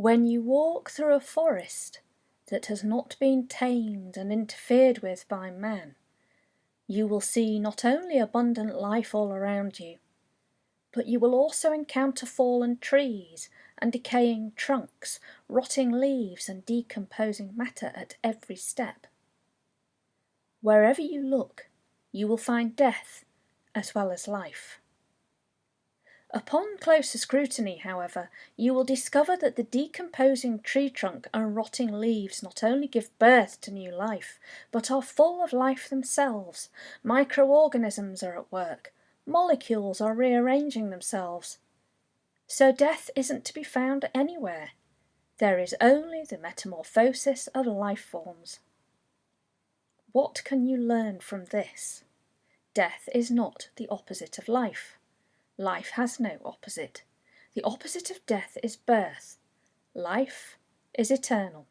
When you walk through a forest that has not been tamed and interfered with by man, you will see not only abundant life all around you, but you will also encounter fallen trees and decaying trunks, rotting leaves and decomposing matter at every step. Wherever you look, you will find death as well as life. Upon closer scrutiny, however, you will discover that the decomposing tree trunk and rotting leaves not only give birth to new life, but are full of life themselves. Microorganisms are at work. Molecules are rearranging themselves. So death isn't to be found anywhere. There is only the metamorphosis of life forms. What can you learn from this? Death is not the opposite of life. Life has no opposite. The opposite of death is birth. Life is eternal.